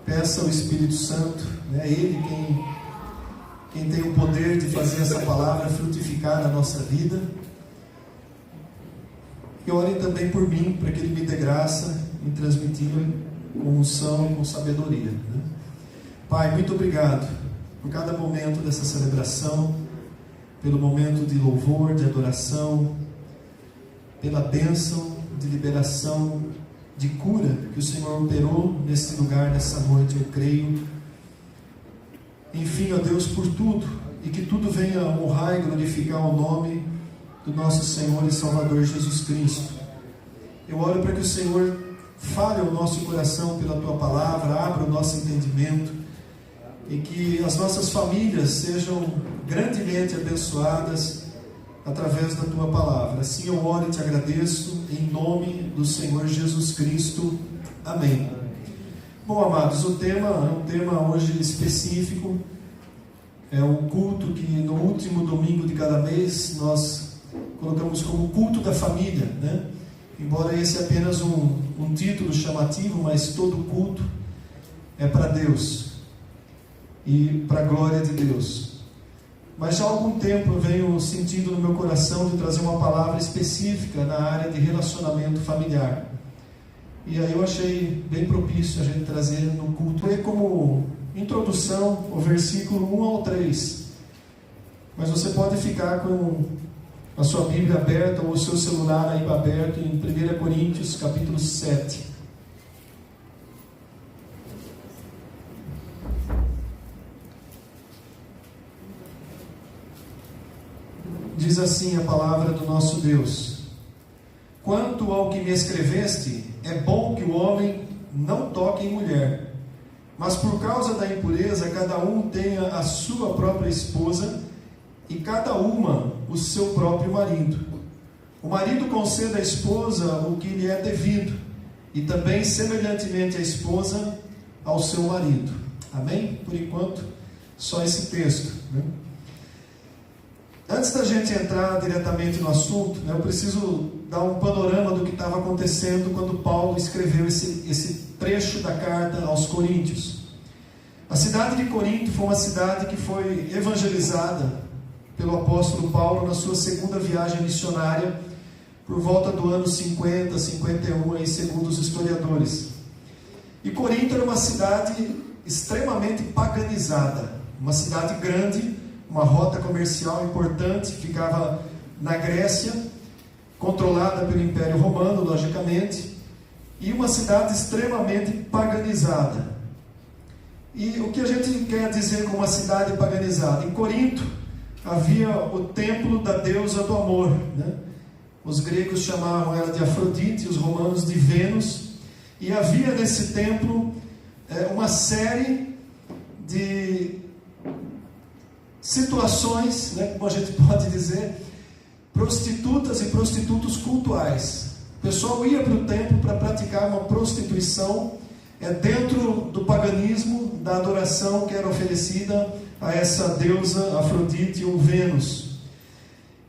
peça ao Espírito Santo, né? Ele quem tem o poder de fazer essa palavra frutificar na nossa vida. E ore também por mim, para que Ele me dê graça em transmitir com unção, com sabedoria, né? Pai, muito obrigado por cada momento dessa celebração, pelo momento de louvor, de adoração, pela bênção de liberação, de cura que o Senhor operou nesse lugar, nessa noite, eu creio. Enfim, ó Deus, por tudo, e que tudo venha honrar e glorificar o nome do nosso Senhor e Salvador Jesus Cristo. Eu oro para que o Senhor fale ao nosso coração pela Tua palavra, abra o nosso entendimento, e que as nossas famílias sejam grandemente abençoadas através da Tua palavra. Assim eu oro e te agradeço, em nome do Senhor Jesus Cristo. Amém. Bom, amados, o tema é um tema hoje específico. É um culto que no último domingo de cada mês nós colocamos como culto da família, né? Embora esse é apenas um título chamativo, mas todo culto é para Deus e para a glória de Deus. Mas já há algum tempo eu venho sentindo no meu coração de trazer uma palavra específica na área de relacionamento familiar. E aí eu achei bem propício a gente trazer no culto. É como introdução o versículo 1 ao 3. Mas você pode ficar com a sua Bíblia aberta ou o seu celular aí aberto em 1 Coríntios capítulo 7. Diz assim a palavra do nosso Deus: quanto ao que me escreveste, é bom que o homem não toque em mulher, mas por causa da impureza cada um tenha a sua própria esposa e cada uma o seu próprio marido. O marido conceda à esposa o que lhe é devido, e também semelhantemente a esposa ao seu marido. Amém? Por enquanto, só esse texto, né? Antes da gente entrar diretamente no assunto, né, eu preciso dar um panorama do que estava acontecendo quando Paulo escreveu esse trecho da carta aos Coríntios. A cidade de Corinto foi uma cidade que foi evangelizada pelo apóstolo Paulo na sua segunda viagem missionária, por volta do ano 50, 51, aí, segundo os historiadores. E Corinto era uma cidade extremamente paganizada, uma cidade grande, uma rota comercial importante, ficava na Grécia, controlada pelo Império Romano, logicamente, e uma cidade extremamente paganizada. E o que a gente quer dizer com uma cidade paganizada? Em Corinto havia o templo da deusa do amor, né? Os gregos chamavam ela de Afrodite, os romanos de Vênus, e havia nesse templo uma série de situações, né, como a gente pode dizer, prostitutas e prostitutos cultuais. O pessoal ia para o templo para praticar uma prostituição dentro do paganismo, da adoração que era oferecida a essa deusa Afrodite ou Vênus.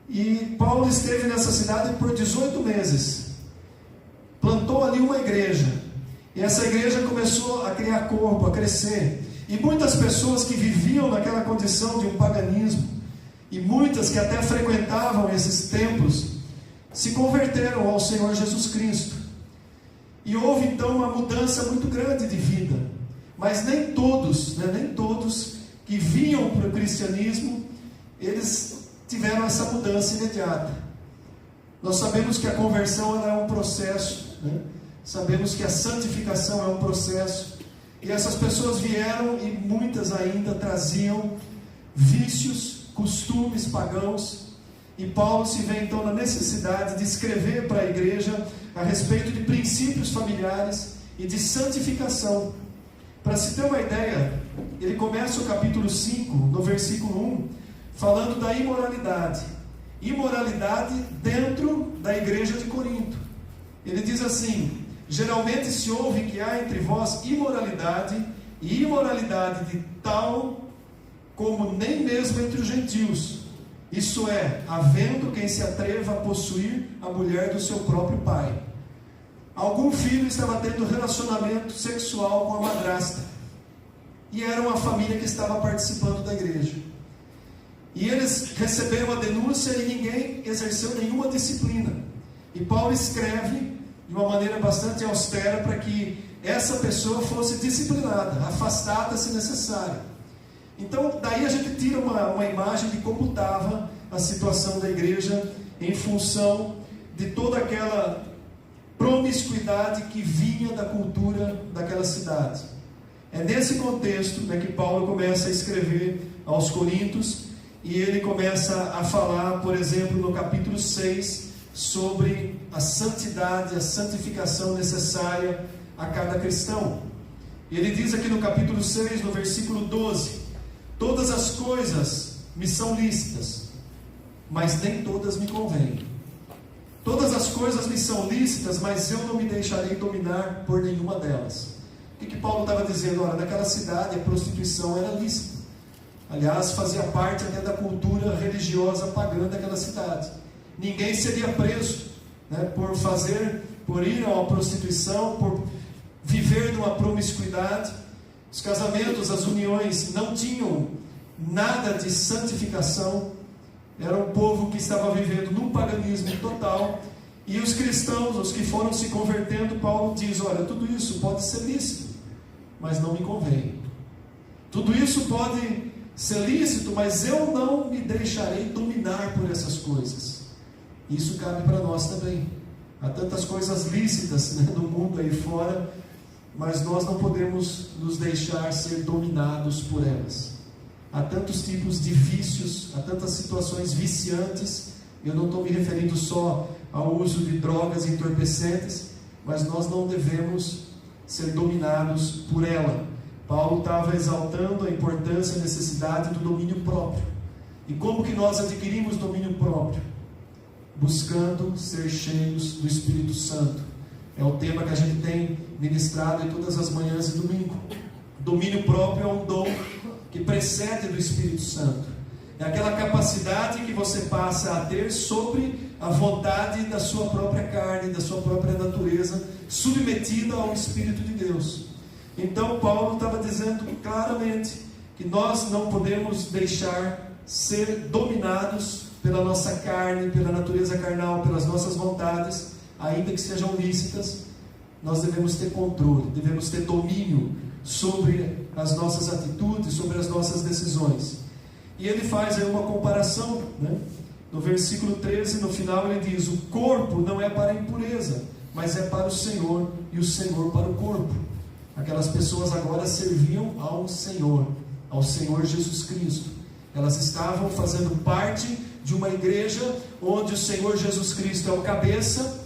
E Paulo esteve nessa cidade por 18 meses, plantou ali uma igreja, e essa igreja começou a criar corpo, a crescer. E muitas pessoas que viviam naquela condição de um paganismo, e muitas que até frequentavam esses templos, se converteram ao Senhor Jesus Cristo. E houve então uma mudança muito grande de vida. Mas nem todos que vinham para o cristianismo, eles tiveram essa mudança imediata. Nós sabemos que a conversão ela é um processo, né? Sabemos que a santificação é um processo. E essas pessoas vieram e muitas ainda traziam vícios, costumes pagãos. E Paulo se vê então na necessidade de escrever para a igreja a respeito de princípios familiares e de santificação. Para se ter uma ideia, ele começa o capítulo 5, no versículo 1, falando da imoralidade. Imoralidade dentro da igreja de Corinto. Ele diz assim: geralmente se ouve que há entre vós imoralidade, e imoralidade de tal como nem mesmo entre os gentios. Isso é, havendo quem se atreva a possuir a mulher do seu próprio pai. Algum filho estava tendo relacionamento sexual com a madrasta. e era uma família que estava participando da igreja. E eles receberam a denúncia e ninguém exerceu nenhuma disciplina. E Paulo escreve de uma maneira bastante austera para que essa pessoa fosse disciplinada, afastada se necessário. Então, daí a gente tira uma imagem de como estava a situação da igreja em função de toda aquela promiscuidade que vinha da cultura daquela cidade. É nesse contexto, né, que Paulo começa a escrever aos Coríntios, e ele começa a falar, por exemplo, no capítulo 6, sobre a santidade, a santificação necessária a cada cristão. Ele diz aqui no capítulo 6, no versículo 12: todas as coisas me são lícitas, mas nem todas me convêm. Todas as coisas me são lícitas, mas eu não me deixarei dominar por nenhuma delas. O que Paulo estava dizendo? Olha, naquela cidade a prostituição era lícita. Aliás, fazia parte até da cultura religiosa pagã daquela cidade. Ninguém seria preso, né, por ir a uma prostituição, por viver numa promiscuidade. Os casamentos, as uniões não tinham nada de santificação. Era um povo que estava vivendo num paganismo total. E os cristãos, os que foram se convertendo, Paulo diz: olha, tudo isso pode ser lícito, mas não me convém. Tudo isso pode ser lícito, mas eu não me deixarei dominar por essas coisas. Isso cabe para nós também. Há tantas coisas lícitas, né, no mundo aí fora, mas nós não podemos nos deixar ser dominados por elas. Há tantos tipos de vícios, há tantas situações viciantes. Eu não estou me referindo só ao uso de drogas entorpecentes, mas nós não devemos ser dominados por ela. Paulo estava exaltando a importância e a necessidade do domínio próprio. E como que nós adquirimos domínio próprio? Buscando ser cheios do Espírito Santo. É o tema que a gente tem ministrado em todas as manhãs de domingo. Domínio próprio é um dom que precede do Espírito Santo. É aquela capacidade que você passa a ter sobre a vontade da sua própria carne, da sua própria natureza, submetida ao Espírito de Deus. Então Paulo estava dizendo claramente que nós não podemos deixar ser dominados pela nossa carne, pela natureza carnal, pelas nossas vontades, ainda que sejam lícitas. Nós devemos ter controle, devemos ter domínio sobre as nossas atitudes, sobre as nossas decisões. E ele faz aí uma comparação, né? No versículo 13, no final ele diz: o corpo não é para a impureza, mas é para o Senhor, e o Senhor para o corpo. Aquelas pessoas agora serviam ao Senhor Jesus Cristo. Elas estavam fazendo parte de uma igreja onde o Senhor Jesus Cristo é o cabeça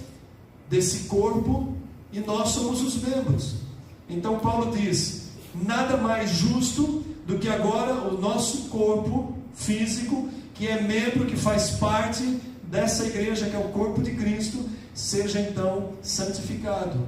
desse corpo e nós somos os membros. Então Paulo diz: nada mais justo do que agora o nosso corpo físico, que é membro, que faz parte dessa igreja que é o corpo de Cristo, seja então santificado.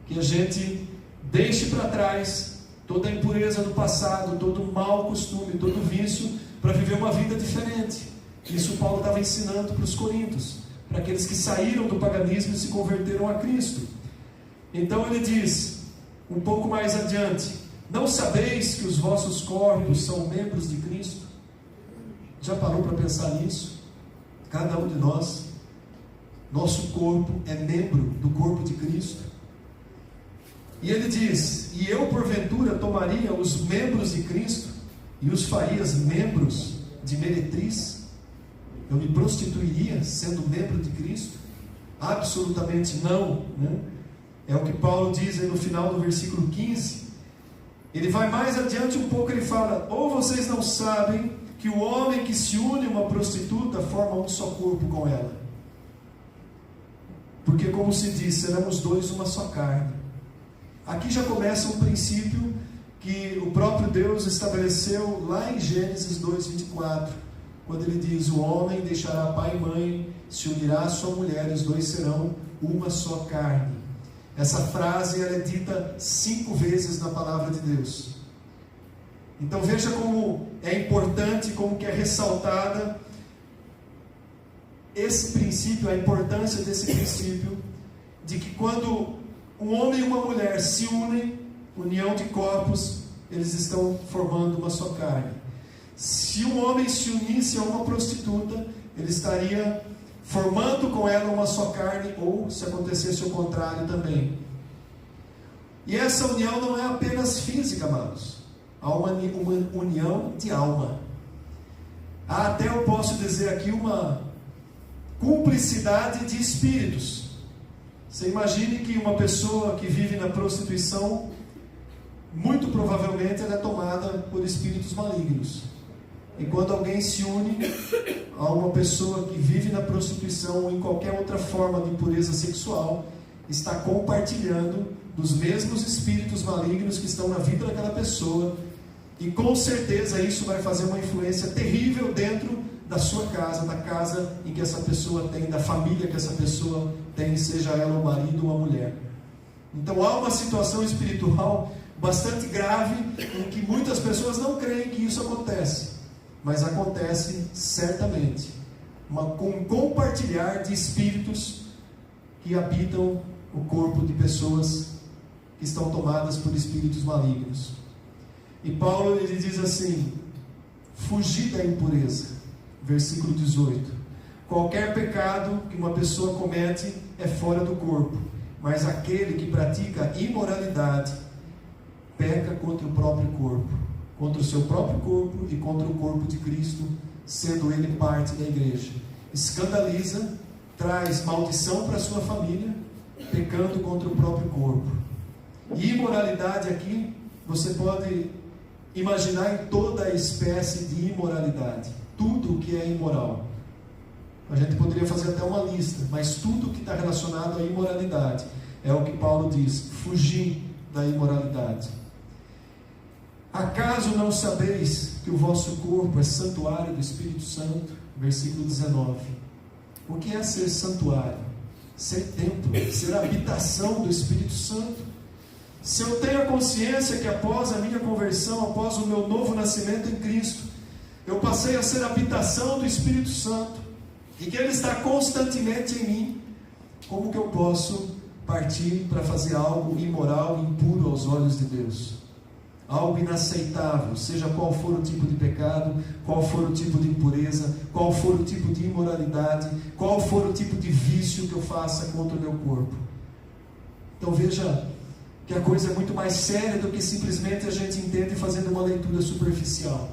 Que a gente deixe para trás toda a impureza do passado, todo o mau costume, todo o vício, para viver uma vida diferente. Isso Paulo estava ensinando para os coríntios, para aqueles que saíram do paganismo e se converteram a Cristo. Então ele diz, um pouco mais adiante: não sabeis que os vossos corpos são membros de Cristo? Já parou para pensar nisso? Cada um de nós, nosso corpo é membro do corpo de Cristo. E ele diz: e eu porventura tomaria os membros de Cristo e os farias membros de meretriz? Eu me prostituiria sendo membro de Cristo? Absolutamente não, né? É o que Paulo diz aí no final do versículo 15. Ele vai mais adiante um pouco, ele fala: ou vocês não sabem que o homem que se une a uma prostituta forma um só corpo com ela? Porque, como se diz, seremos dois uma só carne. Aqui já começa um princípio que o próprio Deus estabeleceu lá em Gênesis 2:24, quando ele diz: o homem deixará pai e mãe, se unirá à sua mulher, e os dois serão uma só carne. Essa frase ela é dita 5 vezes na palavra de Deus. Então veja como é importante, como que é ressaltada esse princípio, a importância desse princípio, de que quando um homem e uma mulher se unem, união de corpos, eles estão formando uma só carne. Se um homem se unisse a uma prostituta, ele estaria formando com ela uma só carne, ou se acontecesse o contrário também. E essa união não é apenas física, amados. Há uma união de alma. Há até, eu posso dizer aqui, uma cumplicidade de espíritos. Você imagine que uma pessoa que vive na prostituição, muito provavelmente ela é tomada por espíritos malignos. E quando alguém se une a uma pessoa que vive na prostituição ou em qualquer outra forma de impureza sexual, está compartilhando dos mesmos espíritos malignos que estão na vida daquela pessoa, e com certeza isso vai fazer uma influência terrível dentro da sua casa, da casa em que essa pessoa tem, da família que essa pessoa tem, seja ela um marido ou uma mulher. Então há uma situação espiritual bastante grave, em que muitas pessoas não creem que isso acontece, mas acontece certamente, com um compartilhar de espíritos que habitam o corpo de pessoas que estão tomadas por espíritos malignos. E Paulo, ele diz assim: fugir da impureza, versículo 18. Qualquer pecado que uma pessoa comete é fora do corpo, mas aquele que pratica imoralidade peca contra o próprio corpo, contra o seu próprio corpo e contra o corpo de Cristo, sendo ele parte da igreja. Escandaliza, traz maldição para a sua família, pecando contra o próprio corpo. E imoralidade aqui, você pode imaginar em toda a espécie de imoralidade, tudo o que é imoral. A gente poderia fazer até uma lista, mas tudo que está relacionado à imoralidade é o que Paulo diz: fugir da imoralidade. Acaso não sabeis que o vosso corpo é santuário do Espírito Santo? Versículo 19. O que é ser santuário? Ser templo, ser habitação do Espírito Santo. Se eu tenho a consciência que após a minha conversão, após o meu novo nascimento em Cristo, eu passei a ser habitação do Espírito Santo, e que Ele está constantemente em mim, como que eu posso partir para fazer algo imoral, impuro aos olhos de Deus? Algo inaceitável, seja qual for o tipo de pecado, qual for o tipo de impureza, qual for o tipo de imoralidade, qual for o tipo de vício que eu faça contra o meu corpo. Então veja que a coisa é muito mais séria do que simplesmente a gente entende fazendo uma leitura superficial.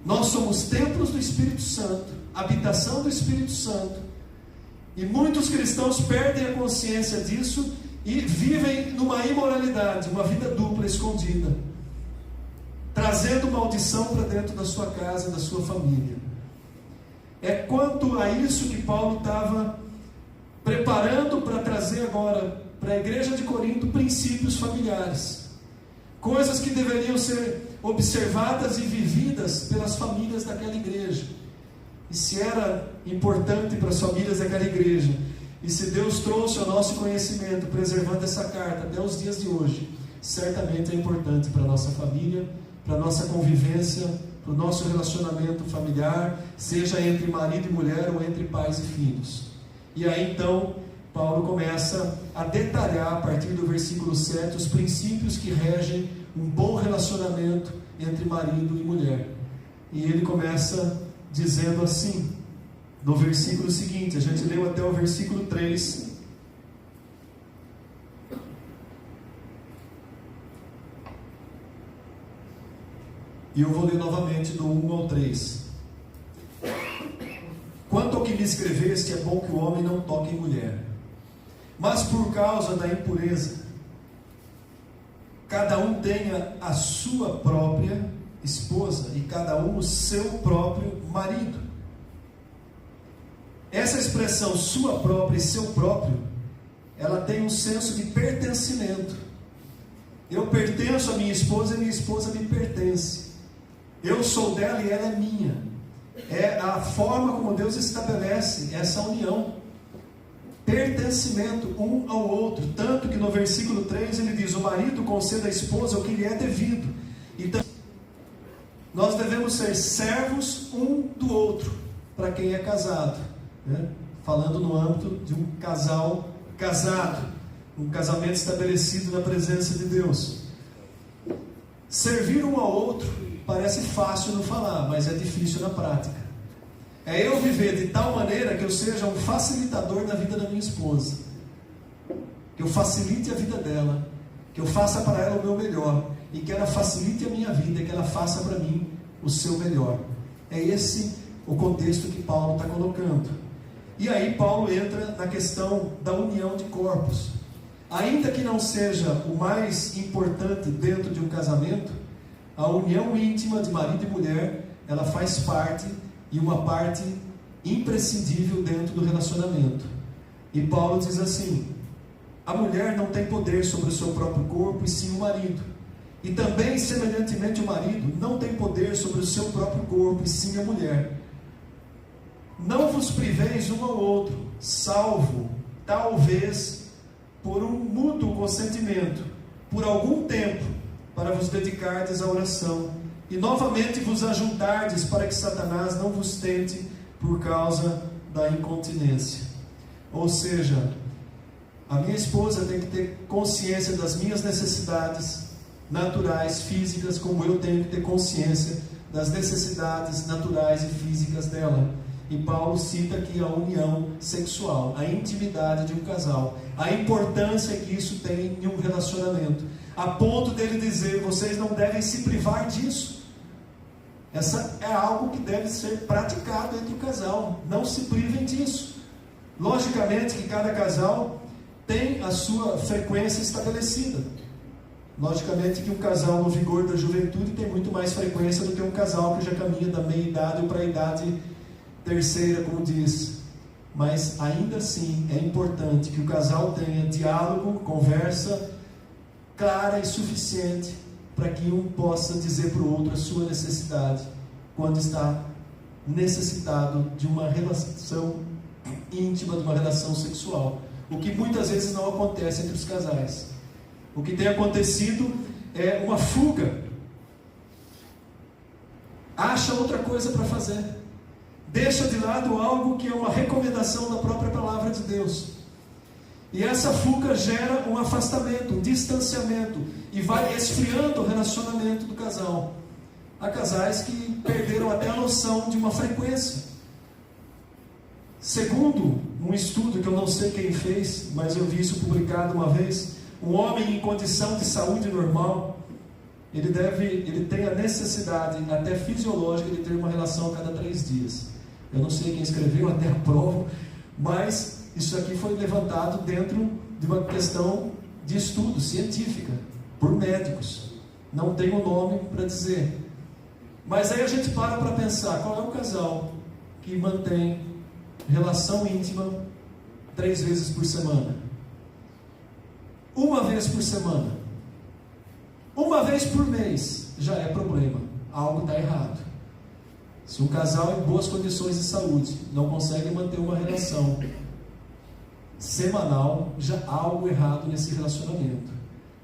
Nós somos templos do Espírito Santo, habitação do Espírito Santo, e muitos cristãos perdem a consciência disso e vivem numa imoralidade, uma vida dupla, escondida, trazendo maldição para dentro da sua casa, da sua família. É quanto a isso que Paulo estava preparando para trazer agora para a igreja de Corinto princípios familiares, coisas que deveriam ser observadas e vividas pelas famílias daquela igreja. E se era importante para as famílias daquela igreja, e se Deus trouxe ao nosso conhecimento, preservando essa carta até os dias de hoje, certamente é importante para a nossa família, para a nossa convivência, para o nosso relacionamento familiar, seja entre marido e mulher ou entre pais e filhos. E aí então Paulo começa a detalhar, a partir do versículo 7, os princípios que regem um bom relacionamento entre marido e mulher. E ele começa dizendo assim, no versículo seguinte, a gente leu até o versículo 3. E eu vou ler novamente do 1 ao 3. Quanto ao que me escreveste, é bom que o homem não toque em mulher. Mas por causa da impureza, cada um tenha a sua própria esposa e cada um o seu próprio marido. Essa expressão sua própria e seu próprio, ela tem um senso de pertencimento. Eu pertenço à minha esposa e minha esposa me pertence. Eu sou dela e ela é minha. É a forma como Deus estabelece essa união. Pertencimento um ao outro. Tanto que no versículo 3 ele diz: o marido conceda à esposa o que lhe é devido. Então, nós devemos ser servos um do outro, para quem é casado, né? Falando no âmbito de um casal casado, um casamento estabelecido na presença de Deus. Servir um ao outro parece fácil no falar, mas é difícil na prática. É eu viver de tal maneira que eu seja um facilitador na vida da minha esposa, que eu facilite a vida dela, que eu faça para ela o meu melhor, e que ela facilite a minha vida, e que ela faça para mim o seu melhor. É esse o contexto que Paulo está colocando. E aí Paulo entra na questão da união de corpos. Ainda que não seja o mais importante dentro de um casamento, a união íntima de marido e mulher, ela faz parte, e uma parte imprescindível dentro do relacionamento. E Paulo diz assim: a mulher não tem poder sobre o seu próprio corpo, e sim o marido. E também, semelhantemente, o marido não tem poder sobre o seu próprio corpo, e sim a mulher. Não vos priveis um ao outro, salvo, talvez, por um mútuo consentimento, por algum tempo, para vos dedicardes à oração, e novamente vos ajuntardes, para que Satanás não vos tente por causa da incontinência. Ou seja, a minha esposa tem que ter consciência das minhas necessidades naturais, físicas, como eu tenho que ter consciência das necessidades naturais e físicas dela. E Paulo cita aqui a união sexual, a intimidade de um casal, a importância que isso tem em um relacionamento, a ponto dele dizer: vocês não devem se privar disso. Essa é algo que deve ser praticado entre o casal, não se privem disso. Logicamente que cada casal tem a sua frequência estabelecida. Logicamente que um casal no vigor da juventude tem muito mais frequência do que um casal que já caminha da meia-idade ou para a idade terceira, como diz. Mas ainda assim é importante que o casal tenha diálogo, conversa clara e suficiente para que um possa dizer para o outro a sua necessidade quando está necessitado de uma relação íntima, de uma relação sexual. O que muitas vezes não acontece entre os casais. O que tem acontecido é uma fuga. Acha outra coisa para fazer. Deixa de lado algo que é uma recomendação da própria palavra de Deus. E essa fuga gera um afastamento, um distanciamento, e vai esfriando o relacionamento do casal. Há casais que perderam até a noção de uma frequência. Segundo um estudo que eu não sei quem fez, mas eu vi isso publicado uma vez, um homem em condição de saúde normal, ele tem a necessidade, até fisiológica, de ter uma relação a cada 3 dias. Eu não sei quem escreveu, até aprovo, mas isso aqui foi levantado dentro de uma questão de estudo científica, por médicos. Não tem um nome para dizer. Mas aí a gente para pensar, qual é o casal que mantém relação íntima 3 vezes por semana? 1 vez por semana? 1 vez por mês já é problema. Algo está errado. Se um casal em boas condições de saúde não consegue manter uma relação semanal, já há algo errado nesse relacionamento.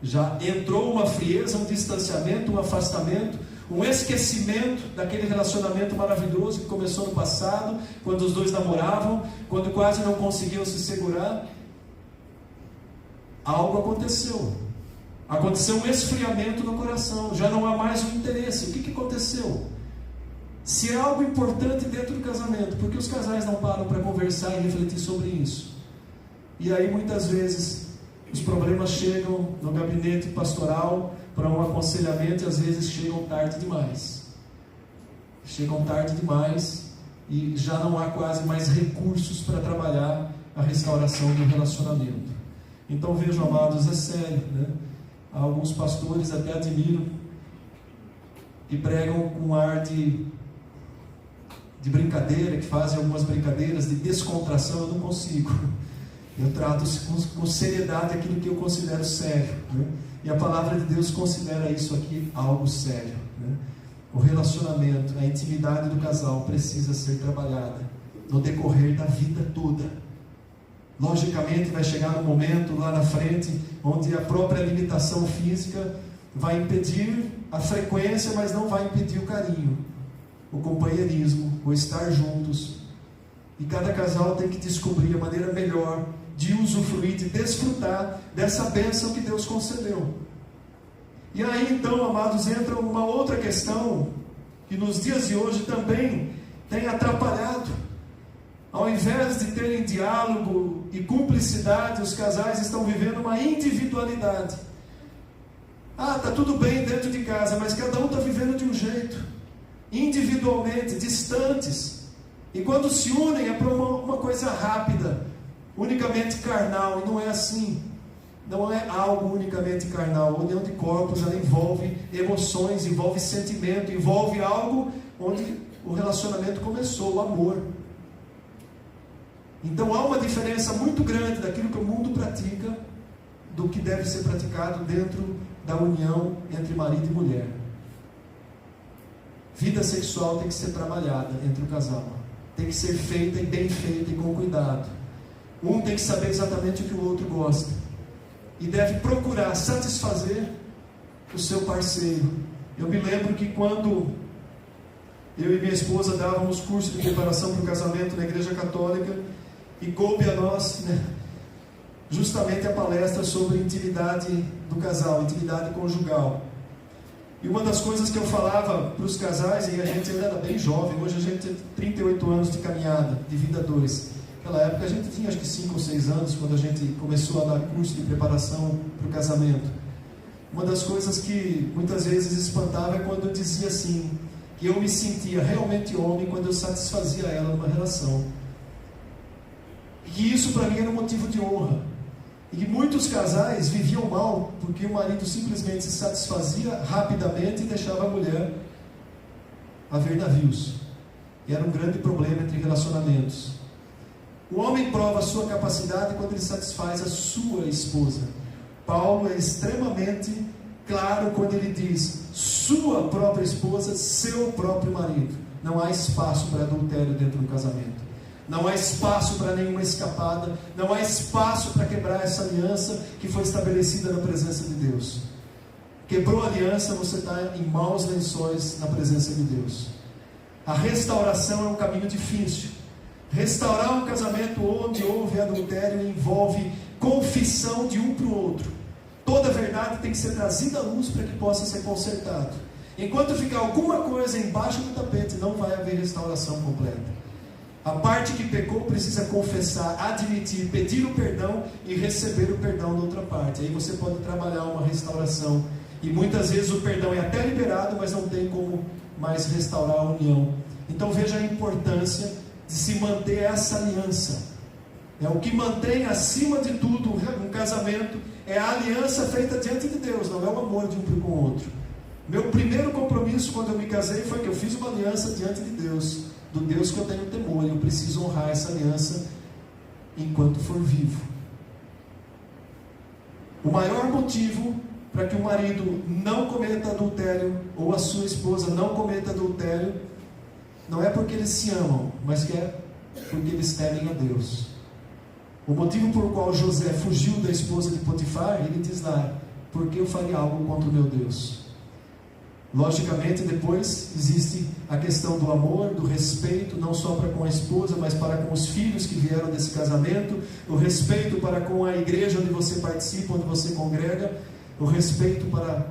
Já entrou uma frieza, um distanciamento, um afastamento, um esquecimento daquele relacionamento maravilhoso que começou no passado, quando os dois namoravam, quando quase não conseguiam se segurar. Algo aconteceu. Aconteceu um esfriamento no coração, já não há mais um interesse. O que aconteceu? Se é algo importante dentro do casamento, por que os casais não param para conversar e refletir sobre isso? E aí muitas vezes os problemas chegam no gabinete pastoral para um aconselhamento e às vezes chegam tarde demais. Chegam tarde demais e já não há quase mais recursos para trabalhar a restauração do relacionamento. Então vejam, amados, é sério, né? Há alguns pastores, até admiro, que pregam com um ar de brincadeira, que fazem algumas brincadeiras de descontração. Eu não consigo. Eu trato com seriedade aquilo que eu considero sério, né? E a palavra de Deus considera isso aqui algo sério, né? O relacionamento, a intimidade do casal precisa ser trabalhada no decorrer da vida toda. Logicamente vai chegar um momento lá na frente onde a própria limitação física vai impedir a frequência, mas não vai impedir o carinho, o companheirismo, o estar juntos. E cada casal tem que descobrir a maneira melhor de usufruir, de desfrutar dessa bênção que Deus concedeu. E aí então, amados, entra uma outra questão que nos dias de hoje também tem atrapalhado. Ao invés de terem diálogo e cumplicidade, os casais estão vivendo uma individualidade. Está tudo bem dentro de casa, mas cada um está vivendo de um jeito, individualmente, distantes. E quando se unem é para uma coisa rápida, unicamente carnal, e não é assim. Não é algo unicamente carnal. A união de corpos, ela envolve emoções, envolve sentimento, envolve algo onde o relacionamento começou, o amor. Então há uma diferença muito grande daquilo que o mundo pratica do que deve ser praticado dentro da união entre marido e mulher. Vida sexual tem que ser trabalhada entre o casal, tem que ser feita e bem feita e com cuidado. Um tem que saber exatamente o que o outro gosta e deve procurar satisfazer o seu parceiro. Eu me lembro que quando eu e minha esposa dávamos curso de preparação para o casamento na Igreja Católica, e coube a nós, justamente a palestra sobre intimidade do casal, intimidade conjugal. E uma das coisas que eu falava para os casais, e a gente ainda era bem jovem, hoje a gente tem 38 anos de caminhada, de vida a dois. Naquela época a gente tinha acho que 5 ou 6 anos, quando a gente começou a dar curso de preparação para o casamento. Uma das coisas que muitas vezes espantava é quando eu dizia assim, que eu me sentia realmente homem quando eu satisfazia ela numa relação. E que isso para mim era um motivo de honra. E que muitos casais viviam mal porque o marido simplesmente se satisfazia rapidamente e deixava a mulher a ver navios. E era um grande problema entre relacionamentos. O homem prova a sua capacidade quando ele satisfaz a sua esposa. Paulo é extremamente claro quando ele diz sua própria esposa, seu próprio marido. Não há espaço para adultério dentro do casamento. Não há espaço para nenhuma escapada. Não há espaço para quebrar essa aliança que foi estabelecida na presença de Deus. Quebrou a aliança, você está em maus lençóis na presença de Deus. A restauração é um caminho difícil. Restaurar um casamento onde houve adultério envolve confissão de um para o outro. Toda a verdade tem que ser trazida à luz para que possa ser consertado. Enquanto ficar alguma coisa embaixo do tapete, não vai haver restauração completa. A parte que pecou precisa confessar, admitir, pedir o perdão e receber o perdão da outra parte. Aí você pode trabalhar uma restauração. E muitas vezes o perdão é até liberado, mas não tem como mais restaurar a união. Então veja a importância de se manter essa aliança. O que mantém acima de tudo um casamento é a aliança feita diante de Deus, não é o amor de um para com o outro. Meu primeiro compromisso quando eu me casei foi que eu fiz uma aliança diante de Deus, do Deus que eu tenho temor, e eu preciso honrar essa aliança enquanto for vivo. O maior motivo para que o marido não cometa adultério, ou a sua esposa não cometa adultério, não é porque eles se amam, mas que é porque eles temem a Deus. O motivo por qual José fugiu da esposa de Potifar, ele diz lá, porque eu faria algo contra o meu Deus. Logicamente, depois existe a questão do amor, do respeito, não só para com a esposa, mas para com os filhos que vieram desse casamento, o respeito para com a igreja onde você participa, onde você congrega, o respeito para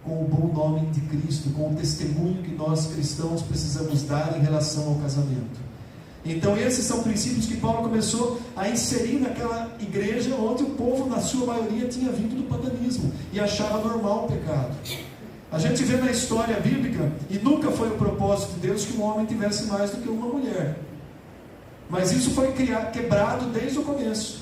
com o bom nome de Cristo, com o testemunho que nós cristãos precisamos dar em relação ao casamento. Então esses são princípios que Paulo começou a inserir naquela igreja onde o povo, na sua maioria, tinha vindo do paganismo e achava normal o pecado. A gente vê na história bíblica, e nunca foi o propósito de Deus que um homem tivesse mais do que uma mulher. Mas isso foi quebrado desde o começo.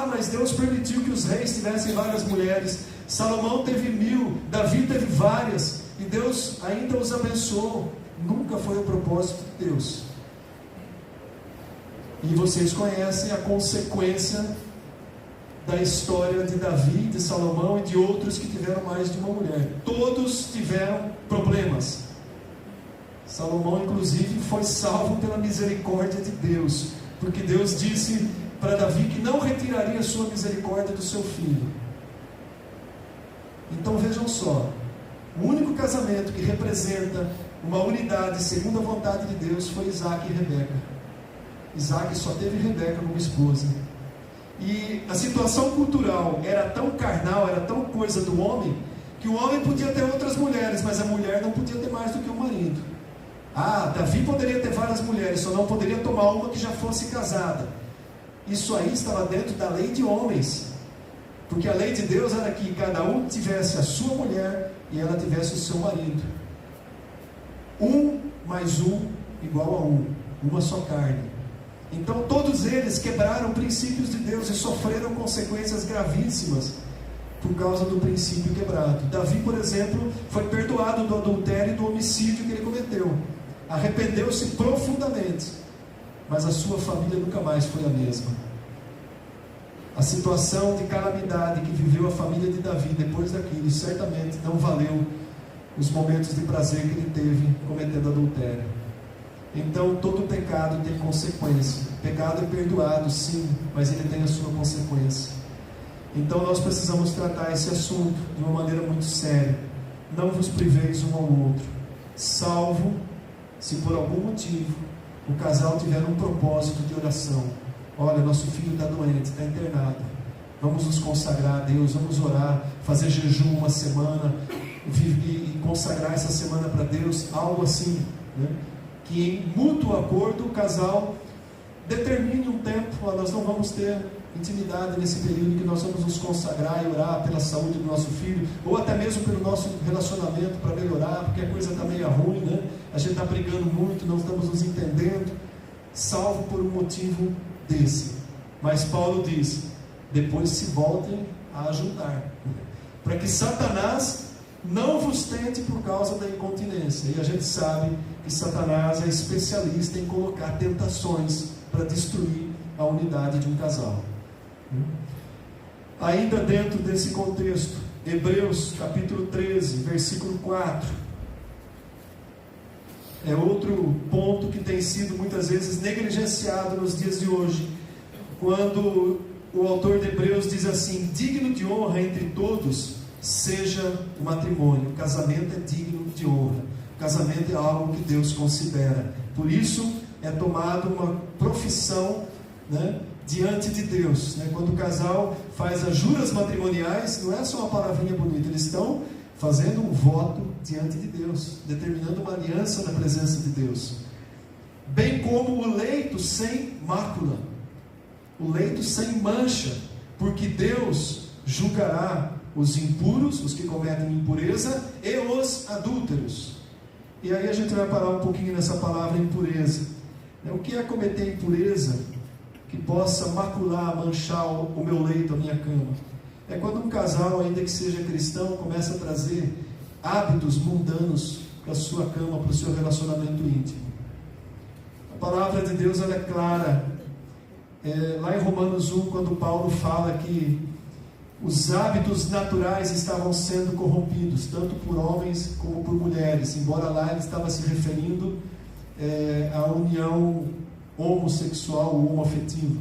Mas Deus permitiu que os reis tivessem várias mulheres. Salomão teve 1000, Davi teve várias, e Deus ainda os abençoou. Nunca foi o propósito de Deus. E vocês conhecem a consequência da história de Davi, de Salomão e de outros que tiveram mais de uma mulher. Todos tiveram problemas. Salomão, inclusive, foi salvo pela misericórdia de Deus, porque Deus disse para Davi que não retiraria a sua misericórdia do seu filho. Então vejam só, o único casamento que representa uma unidade segundo a vontade de Deus foi Isaac e Rebeca. Isaac só teve Rebeca como esposa. E a situação cultural era tão carnal, era tão coisa do homem, que o homem podia ter outras mulheres, mas a mulher não podia ter mais do que o marido. Davi poderia ter várias mulheres, só não poderia tomar uma que já fosse casada. Isso aí estava dentro da lei de homens, porque a lei de Deus era que cada um tivesse a sua mulher e ela tivesse o seu marido. 1 mais 1 igual a 1, uma só carne. Então todos eles quebraram princípios de Deus e sofreram consequências gravíssimas por causa do princípio quebrado. Davi, por exemplo, foi perdoado do adultério e do homicídio que ele cometeu. Arrependeu-se profundamente, mas a sua família nunca mais foi a mesma. A situação de calamidade que viveu a família de Davi depois daquilo certamente não valeu os momentos de prazer que ele teve cometendo adultério. Então todo pecado tem consequência. Pecado é perdoado, sim, mas ele tem a sua consequência. Então nós precisamos tratar esse assunto de uma maneira muito séria. Não vos priveis um ao outro, salvo se por algum motivo o casal tiver um propósito de oração. Olha, nosso filho está doente, está internado, vamos nos consagrar a Deus, vamos orar, fazer jejum uma semana e consagrar essa semana para Deus, algo assim, né? Que em mútuo acordo o casal determine um tempo. Nós não vamos ter intimidade nesse período, que nós vamos nos consagrar e orar pela saúde do nosso filho, ou até mesmo pelo nosso relacionamento para melhorar, porque a coisa está meio ruim, né? A gente está brigando muito, não estamos nos entendendo, salvo por um motivo desse. Mas Paulo diz, depois se voltem a ajudar, para que Satanás não vos tente por causa da incontinência. E a gente sabe que Satanás é especialista em colocar tentações para destruir a unidade de um casal. Ainda dentro desse contexto, Hebreus capítulo 13, versículo 4, é outro ponto que tem sido muitas vezes negligenciado nos dias de hoje, quando o autor de Hebreus diz assim: digno de honra entre todos seja o matrimônio. O casamento é digno de honra, o casamento é algo que Deus considera, por isso é tomado uma profissão, né, diante de Deus, né? Quando o casal faz as juras matrimoniais, não é só uma palavrinha bonita, eles estão fazendo um voto diante de Deus, determinando uma aliança na presença de Deus, bem como o leito sem mácula, o leito sem mancha, porque Deus julgará os impuros, os que cometem impureza, e os adúlteros. E aí a gente vai parar um pouquinho nessa palavra impureza. O que é cometer impureza que possa macular, manchar o meu leito, a minha cama? É quando um casal, ainda que seja cristão, começa a trazer hábitos mundanos para a sua cama, para o seu relacionamento íntimo. A palavra de Deus, ela é clara. Lá em Romanos 1, quando Paulo fala que os hábitos naturais estavam sendo corrompidos, tanto por homens como por mulheres, embora lá ele estava se referindo à união homossexual ou homoafetiva.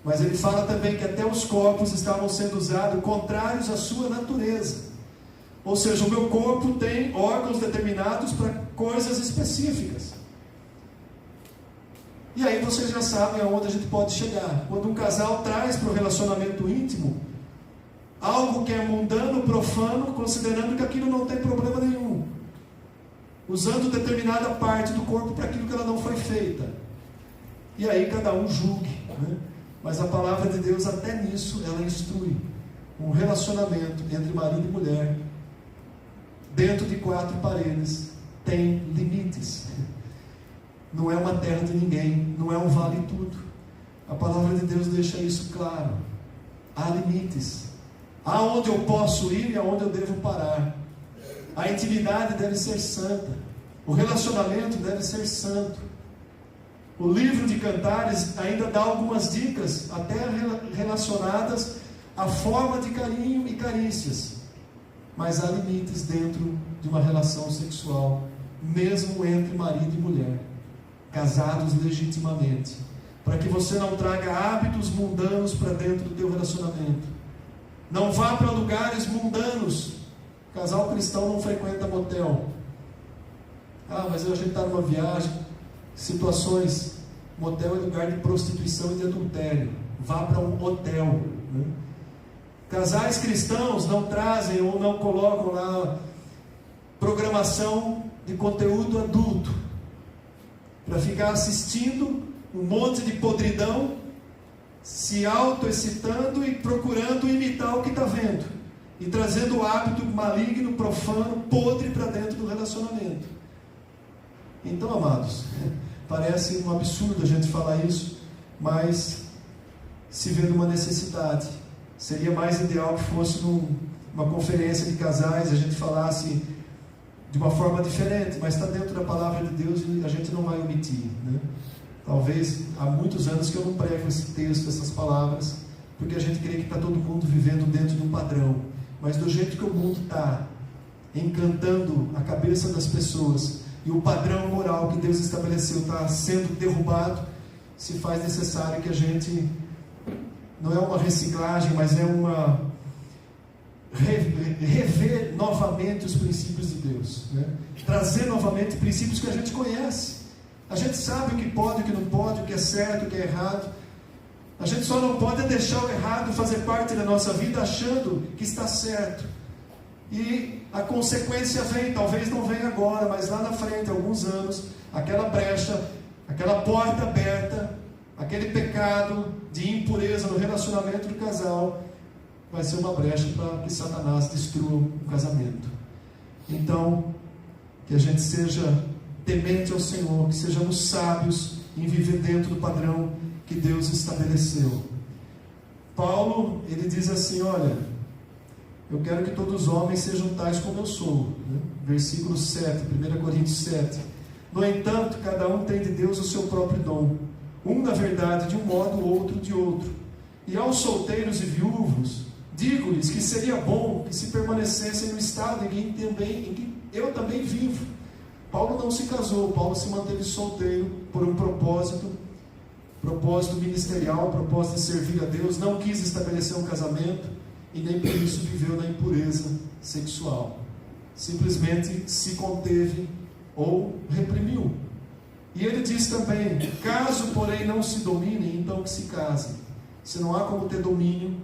Mas ele fala também que até os corpos estavam sendo usados contrários à sua natureza. Ou seja, o meu corpo tem órgãos determinados para coisas específicas. E aí vocês já sabem aonde a gente pode chegar. Quando um casal traz para o relacionamento íntimo algo que é mundano, profano, considerando que aquilo não tem problema nenhum, usando determinada parte do corpo para aquilo que ela não foi feita. E aí cada um julgue, né? Mas a palavra de Deus, até nisso, ela instrui. Um relacionamento entre marido e mulher, dentro de 4 paredes, tem limites. Não é uma terra de ninguém, não é um vale tudo. A palavra de Deus deixa isso claro. Há limites. Há onde eu posso ir e aonde eu devo parar. A intimidade deve ser santa. O relacionamento deve ser santo. O livro de Cantares ainda dá algumas dicas, até relacionadas à forma de carinho e carícias. Mas há limites dentro de uma relação sexual, mesmo entre marido e mulher, casados legitimamente, para que você não traga hábitos mundanos para dentro do teu relacionamento. Não vá para lugares mundanos. O casal cristão não frequenta motel. Mas a gente está numa viagem, situações. Motel é lugar de prostituição e de adultério. Vá para um hotel, né? Casais cristãos não trazem ou não colocam lá programação de conteúdo adulto para ficar assistindo um monte de podridão, se auto-excitando e procurando imitar o que está vendo, e trazendo o hábito maligno, profano, podre para dentro do relacionamento. Então, amados, parece um absurdo a gente falar isso, mas se vê numa necessidade. Seria mais ideal que fosse numa conferência de casais, a gente falasse de uma forma diferente, mas está dentro da palavra de Deus e a gente não vai omitir, né? Talvez há muitos anos que eu não prego esse texto, essas palavras, porque a gente crê que está todo mundo vivendo dentro de um padrão, mas do jeito que o mundo está encantando a cabeça das pessoas e o padrão moral que Deus estabeleceu está sendo derrubado, se faz necessário que a gente, não é uma reciclagem, mas é uma rever novamente os princípios de Deus, né? Trazer novamente princípios que a gente conhece. A gente sabe o que pode, o que não pode, o que é certo, o que é errado. A gente só não pode deixar o errado fazer parte da nossa vida achando que está certo. E a consequência vem, talvez não venha agora, mas lá na frente, alguns anos, aquela brecha, aquela porta aberta, aquele pecado de impureza no relacionamento do casal, vai ser uma brecha para que Satanás destrua o casamento. Então, que a gente seja temente ao Senhor, que sejamos sábios em viver dentro do padrão que Deus estabeleceu. Paulo, ele diz assim, olha, eu quero que todos os homens sejam tais como eu sou, né? Versículo 7, 1 Coríntios 7. No entanto, cada um tem de Deus o seu próprio dom, um na verdade de um modo, outro de outro. E aos solteiros e viúvos, digo-lhes que seria bom que se permanecessem no estado em que eu também vivo. Paulo não se casou, Paulo se manteve solteiro por um propósito ministerial, propósito de servir a Deus, não quis estabelecer um casamento e nem por isso viveu na impureza sexual. Simplesmente se conteve ou reprimiu. E ele diz também, caso porém não se dominem, então que se casem. Se não há como ter domínio,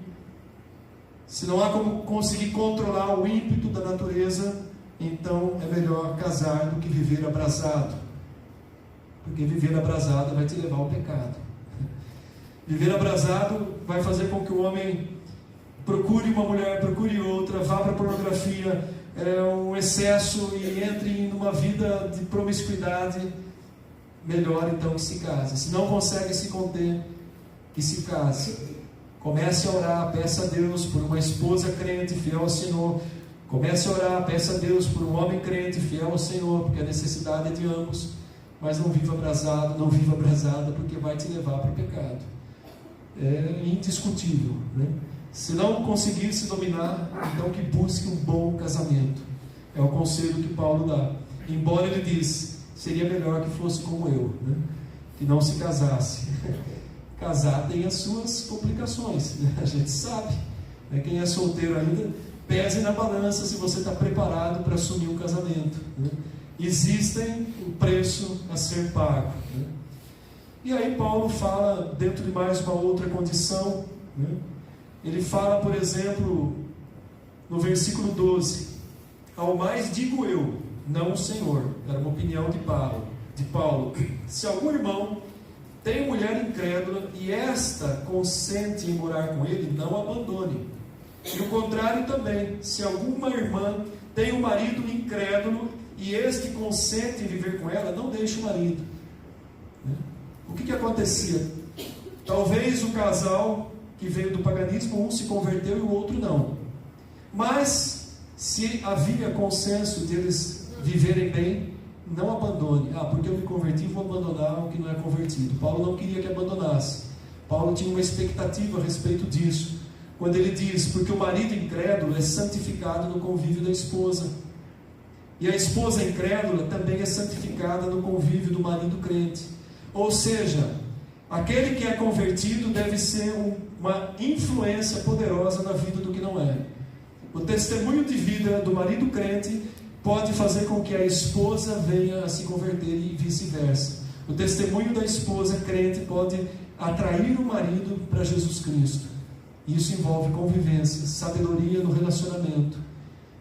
se não há como conseguir controlar o ímpeto da natureza, então é melhor casar do que viver abrasado, porque viver abrasado vai te levar ao pecado. Viver abrasado vai fazer com que o homem procure uma mulher, procure outra, vá para a pornografia, um excesso e entre numa vida de promiscuidade. Melhor então que se case. Se não consegue se conter, que se case. Comece a orar, peça a Deus por uma esposa crente, fiel ao Senhor. Comece a orar, peça a Deus por um homem crente, fiel ao Senhor, porque a necessidade é de ambos. Mas não viva abrasado, não viva abrasada, porque vai te levar para o pecado. É indiscutível, né? Se não conseguir se dominar, então que busque um bom casamento. É o conselho que Paulo dá. Embora ele diz, seria melhor que fosse como eu, né? Que não se casasse. Casar tem as suas complicações, né? A gente sabe, né? Quem é solteiro ainda, pese na balança se você está preparado para assumir um casamento, né? Existem um preço a ser pago, né? E aí Paulo fala, dentro de mais uma outra condição, né? Ele fala, por exemplo, no versículo 12, ao mais digo eu, não o Senhor. Era uma opinião de Paulo. Se algum irmão tem mulher incrédula e esta consente em morar com ele, não abandone. E o contrário também, se alguma irmã tem um marido incrédulo e este consente em viver com ela, não deixe o marido. O que acontecia? Talvez o casal que veio do paganismo, um se converteu e o outro não. Mas, se havia consenso de eles viverem bem, não abandone. Porque eu me converti, vou abandonar o que não é convertido. Paulo não queria que abandonasse. Paulo tinha uma expectativa a respeito disso. Quando ele diz, porque o marido incrédulo é santificado no convívio da esposa. E a esposa incrédula também é santificada no convívio do marido crente. Ou seja, aquele que é convertido deve ser uma influência poderosa na vida do que não é. O testemunho de vida do marido crente pode fazer com que a esposa venha a se converter e vice-versa. O testemunho da esposa crente pode atrair o marido para Jesus Cristo. Isso envolve convivência, sabedoria no relacionamento,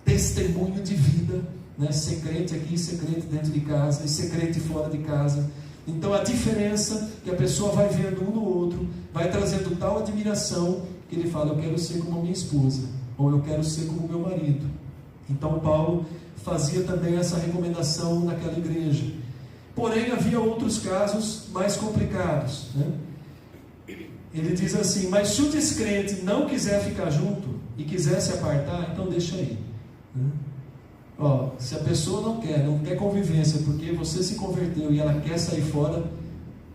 testemunho de vida, né? Ser crente aqui, ser crente dentro de casa e ser crente fora de casa. Então a diferença que a pessoa vai vendo um no outro vai trazendo tal admiração que ele fala: eu quero ser como minha esposa, ou eu quero ser como meu marido. Então Paulo fazia também essa recomendação naquela igreja. Porém havia outros casos mais complicados, né? Ele diz assim: mas se o descrente não quiser ficar junto e quiser se apartar, então deixa aí, né? Se a pessoa não quer convivência porque você se converteu e ela quer sair fora,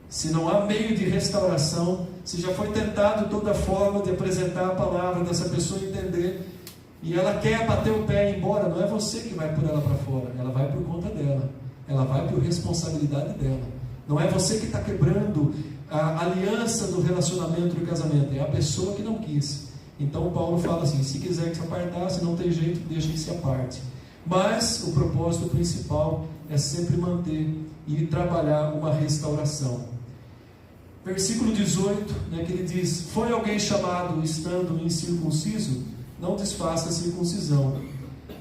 se não há meio de restauração, se já foi tentado toda forma de apresentar a palavra dessa pessoa entender, e ela quer bater o pé e ir embora, não é você que vai por ela para fora, ela vai por conta dela, ela vai por responsabilidade dela. Não é você que está quebrando a aliança do relacionamento do casamento, é a pessoa que não quis. Então Paulo fala assim: se quiser que se apartar, se não tem jeito, deixa que se aparte. Mas o propósito principal é sempre manter e trabalhar uma restauração. Versículo 18, né, que ele diz: foi alguém chamado estando incircunciso? Não desfaça a circuncisão.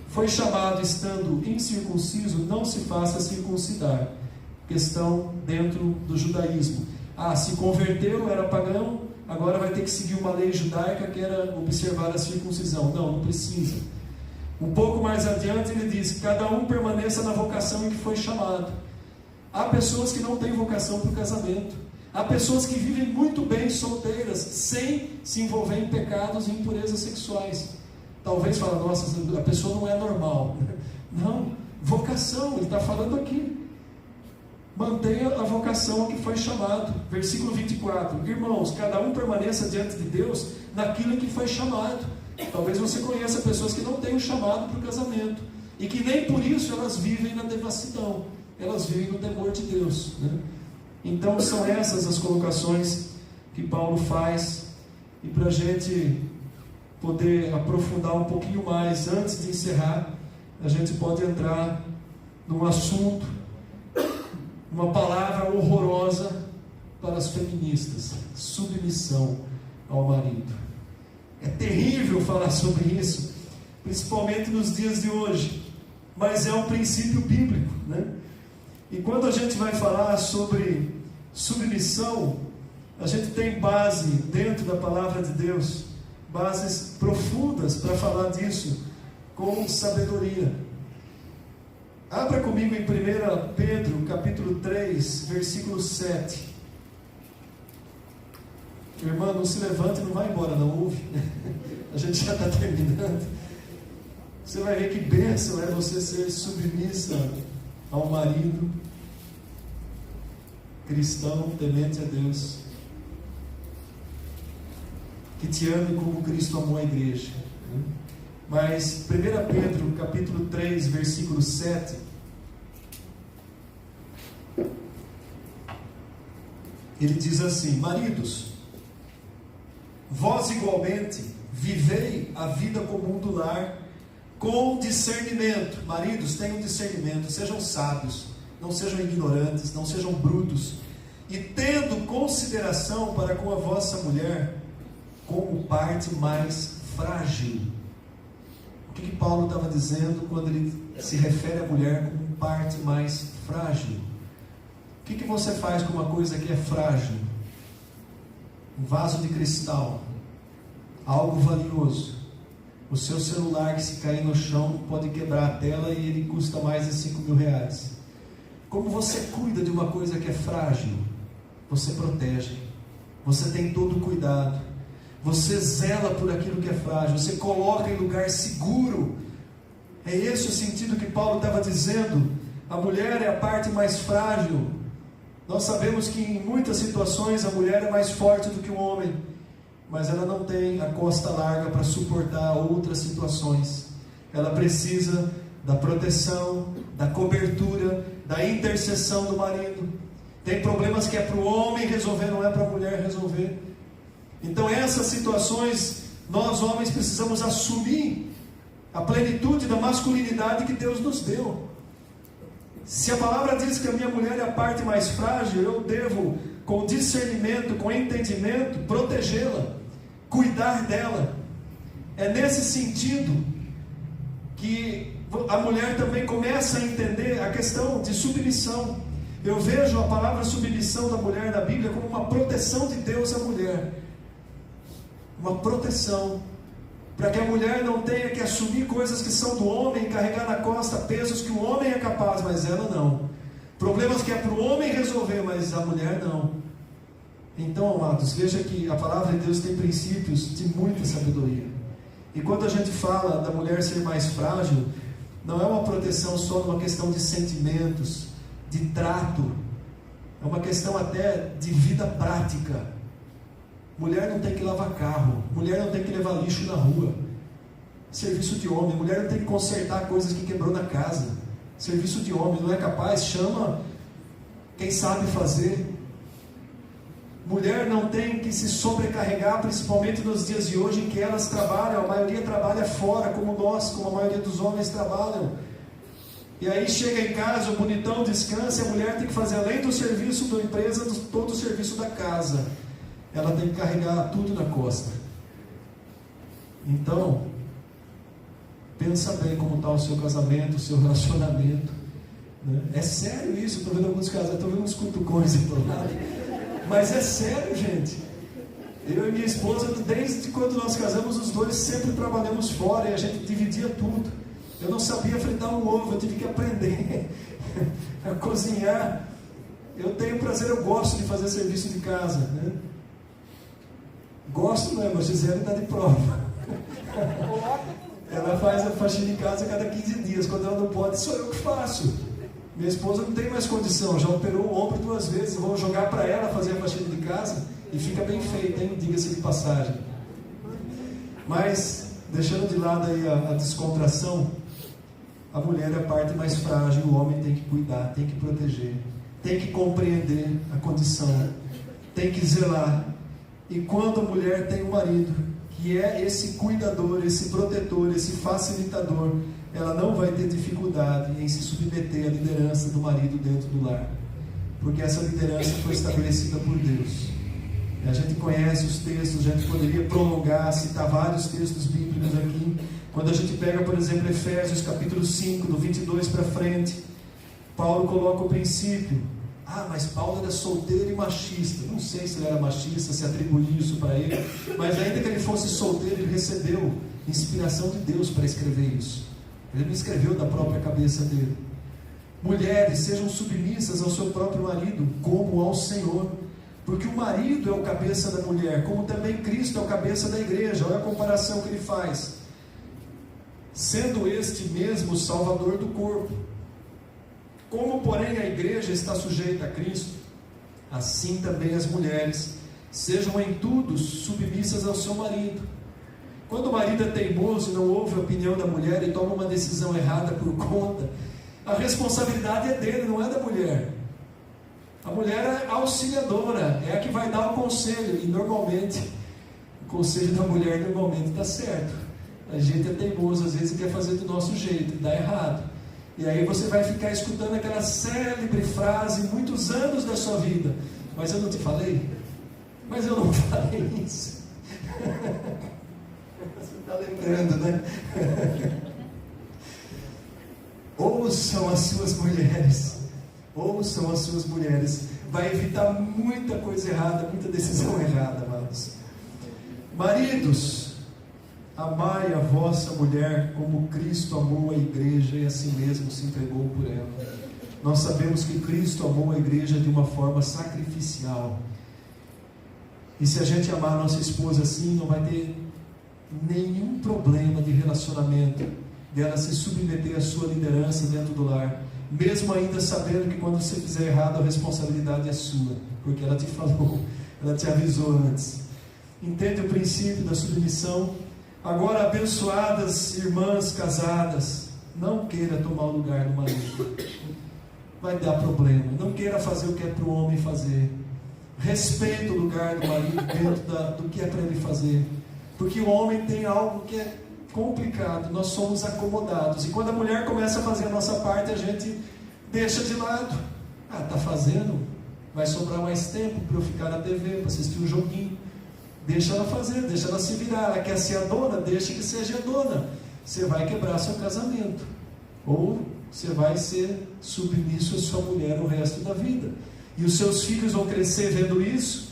Foi chamado estando incircunciso? Não se faça circuncidar. Questão dentro do judaísmo. Se converteu, era pagão, agora vai ter que seguir uma lei judaica que era observar a circuncisão. Não precisa. Um pouco mais adiante ele diz: cada um permaneça na vocação em que foi chamado. Há pessoas que não têm vocação para o casamento. Há pessoas que vivem muito bem solteiras, sem se envolver em pecados e impurezas sexuais. Talvez fala: nossa, a pessoa não é normal. Não, vocação, ele está falando aqui. Mantenha a vocação a que foi chamado. Versículo 24: irmãos, cada um permaneça diante de Deus naquilo que foi chamado. Talvez você conheça pessoas que não têm o chamado para o casamento, e que nem por isso elas vivem na devassidão, elas vivem no temor de Deus, né? Então são essas as colocações que Paulo faz, e para a gente poder aprofundar um pouquinho mais, antes de encerrar, a gente pode entrar num assunto, uma palavra horrorosa para as feministas: submissão ao marido. É terrível falar sobre isso, principalmente nos dias de hoje, mas é um princípio bíblico, né? E quando a gente vai falar sobre submissão, a gente tem base dentro da palavra de Deus, bases profundas para falar disso com sabedoria. Abra comigo em 1 Pedro, capítulo 3, versículo 7. Irmã, não se levante e não vai embora, não, ouve. A gente já está terminando. Você vai ver que bênção é você ser submissa ao marido cristão, temente a Deus, que te ame como Cristo amou a igreja. Mas 1 Pedro, capítulo 3, versículo 7, ele diz assim: maridos, vós igualmente vivei a vida comum do lar com discernimento. Maridos, tenham discernimento, sejam sábios, não sejam ignorantes, não sejam brutos, e tendo consideração para com a vossa mulher como parte mais frágil. O que Paulo estava dizendo quando ele se refere à mulher como parte mais frágil? O que você faz com uma coisa que é frágil? Um vaso de cristal, algo valioso. O seu celular, que se cair no chão pode quebrar a tela e ele custa mais de 5 mil reais. Como você cuida de uma coisa que é frágil? Você protege, você tem todo o cuidado, você zela por aquilo que é frágil, você coloca em lugar seguro. É esse o sentido que Paulo estava dizendo. A mulher é a parte mais frágil. Nós sabemos que em muitas situações a mulher é mais forte do que o homem, mas ela não tem a costa larga para suportar outras situações. Ela precisa da proteção, da cobertura, da intercessão do marido. Tem problemas que é para o homem resolver, não é para a mulher resolver. Então essas situações, nós homens precisamos assumir a plenitude da masculinidade que Deus nos deu. Se a palavra diz que a minha mulher é a parte mais frágil, eu devo, com discernimento, com entendimento, protegê-la. cuidar dela. É nesse sentido que a mulher também começa a entender a questão de submissão. Eu vejo a palavra submissão da mulher na Bíblia como uma proteção de Deus à mulher. Uma proteção, para que a mulher não tenha que assumir coisas que são do homem, carregar na costa pesos que o homem é capaz, mas ela não. Problemas que é para o homem resolver, mas a mulher não. Então, amados, veja que a palavra de Deus tem princípios de muita sabedoria. E quando a gente fala da mulher ser mais frágil, não é uma proteção só numa questão de sentimentos, de trato, é uma questão até de vida prática. Mulher não tem que lavar carro, mulher não tem que levar lixo na rua, serviço de homem. Mulher não tem que consertar coisas que quebrou na casa, serviço de homem. Não é capaz, chama quem sabe fazer. Mulher não tem que se sobrecarregar, principalmente nos dias de hoje em que elas trabalham, a maioria trabalha fora, como nós, como a maioria dos homens trabalham. E aí chega em casa, o bonitão descansa, e a mulher tem que fazer, além do serviço da empresa, todo o serviço da casa. Ela tem que carregar tudo na costa. Então, pensa bem como está o seu casamento, o seu relacionamento, né? É sério isso. Estou vendo alguns casais, estou vendo uns cutucões aí por lado. Mas é sério, gente. Eu e minha esposa, desde quando nós casamos, os dois sempre trabalhamos fora e a gente dividia tudo. Eu não sabia fritar um ovo, eu tive que aprender a cozinhar. Eu tenho prazer, eu gosto de fazer serviço de casa, né? Gosto mesmo, a Gisele está de prova. Ela faz a faxina em casa a cada 15 dias. Quando ela não pode, sou eu que faço. Minha esposa não tem mais condição, já operou o ombro 2 vezes. Eu vou jogar para ela fazer a faxina de casa e fica bem feita, hein? Diga-se de passagem. Mas, deixando de lado aí a descontração, a mulher é a parte mais frágil, o homem tem que cuidar, tem que proteger, tem que compreender a condição, tem que zelar. E quando a mulher tem um marido, que é esse cuidador, esse protetor, esse facilitador, ela não vai ter dificuldade em se submeter à liderança do marido dentro do lar, porque essa liderança foi estabelecida por Deus. A gente conhece os textos, a gente poderia prolongar, citar vários textos bíblicos aqui. Quando a gente pega, por exemplo, Efésios capítulo 5, do 22 para frente, Paulo coloca o princípio. Mas Paulo era solteiro e machista. Não sei se ele era machista, se atribuiu isso para ele, mas ainda que ele fosse solteiro, ele recebeu inspiração de Deus para escrever isso. Ele não escreveu da própria cabeça dele. Mulheres, sejam submissas ao seu próprio marido, como ao Senhor, porque o marido é o cabeça da mulher, como também Cristo é o cabeça da igreja. Olha a comparação que ele faz. Sendo este mesmo o Salvador do corpo. Como, porém, a igreja está sujeita a Cristo, assim também as mulheres sejam em tudo submissas ao seu marido. Quando o marido é teimoso e não ouve a opinião da mulher e toma uma decisão errada por conta, a responsabilidade é dele, não é da mulher. A mulher é auxiliadora, é a que vai dar o conselho, e normalmente o conselho da mulher normalmente está certo. A gente é teimoso, às vezes quer fazer do nosso jeito, e dá errado. E aí você vai ficar escutando aquela célebre frase muitos anos da sua vida. Mas eu não te falei? Mas eu não falei isso. Você está lembrando, né? Ouçam as suas mulheres. Ouçam as suas mulheres. Vai evitar muita coisa errada, muita decisão errada, amados. Maridos, amai a vossa mulher como Cristo amou a igreja e assim mesmo se entregou por ela. Nós sabemos que Cristo amou a igreja de uma forma sacrificial. E se a gente amar a nossa esposa assim, não vai ter nenhum problema de relacionamento, dela se submeter à sua liderança dentro do lar, mesmo ainda sabendo que quando você fizer errado a responsabilidade é sua, porque ela te falou, ela te avisou antes. Entende o princípio da submissão? Agora, abençoadas irmãs casadas, não queira tomar o lugar do marido, vai dar problema. Não queira fazer o que é para o homem fazer. Respeite o lugar do marido dentro do que é para ele fazer, porque o homem tem algo que é complicado, nós somos acomodados, e quando a mulher começa a fazer a nossa parte, a gente deixa de lado. Está fazendo, vai sobrar mais tempo para eu ficar na TV, para assistir um joguinho. Deixa ela fazer, deixa ela se virar. Ela quer ser a dona, deixa que seja a dona. Você vai quebrar seu casamento. Ou você vai ser submisso à sua mulher o resto da vida. E os seus filhos vão crescer vendo isso.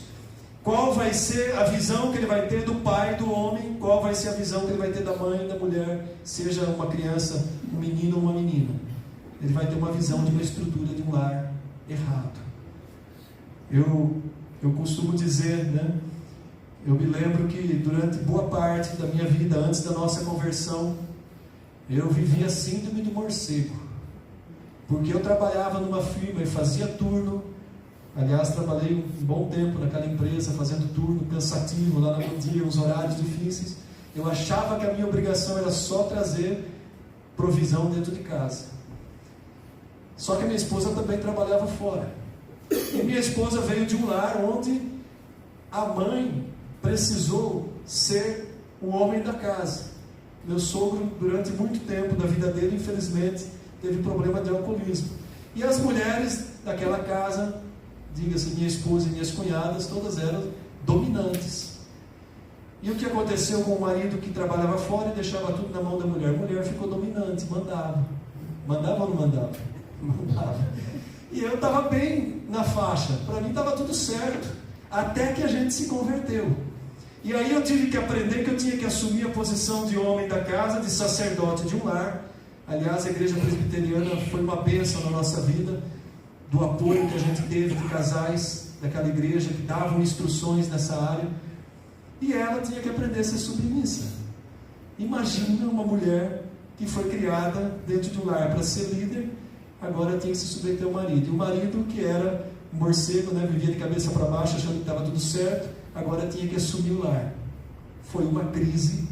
Qual vai ser a visão que ele vai ter do pai, do homem? Qual vai ser a visão que ele vai ter da mãe, da mulher? Seja uma criança, um menino ou uma menina. Ele vai ter uma visão de uma estrutura de um lar errado. Eu costumo dizer, né? Eu me lembro que durante boa parte da minha vida, antes da nossa conversão, eu vivia síndrome do morcego. Porque eu trabalhava numa firma e fazia turno. Aliás, trabalhei um bom tempo naquela empresa, fazendo turno cansativo, lá no dia, uns horários difíceis. Eu achava que a minha obrigação era só trazer provisão dentro de casa. Só que a minha esposa também trabalhava fora. E minha esposa veio de um lar onde a mãe precisou ser o homem da casa. Meu sogro, durante muito tempo da vida dele, infelizmente, teve problema de alcoolismo. E as mulheres daquela casa, diga-se minha esposa e minhas cunhadas, todas eram dominantes. E o que aconteceu com o marido que trabalhava fora e deixava tudo na mão da mulher? A mulher ficou dominante, mandava. Mandava ou não mandava? Mandava. E eu estava bem na faixa, para mim estava tudo certo, até que a gente se converteu. E aí eu tive que aprender que eu tinha que assumir a posição de homem da casa, de sacerdote de um lar. Aliás, a igreja presbiteriana foi uma bênção na nossa vida, do apoio que a gente teve de casais daquela igreja que davam instruções nessa área. E ela tinha que aprender a ser submissa. Imagina uma mulher que foi criada dentro de um lar para ser líder, agora tinha que se submeter ao marido. E o marido, que era um morcego, né, vivia de cabeça para baixo, achando que estava tudo certo, agora tinha que assumir o lar. Foi uma crise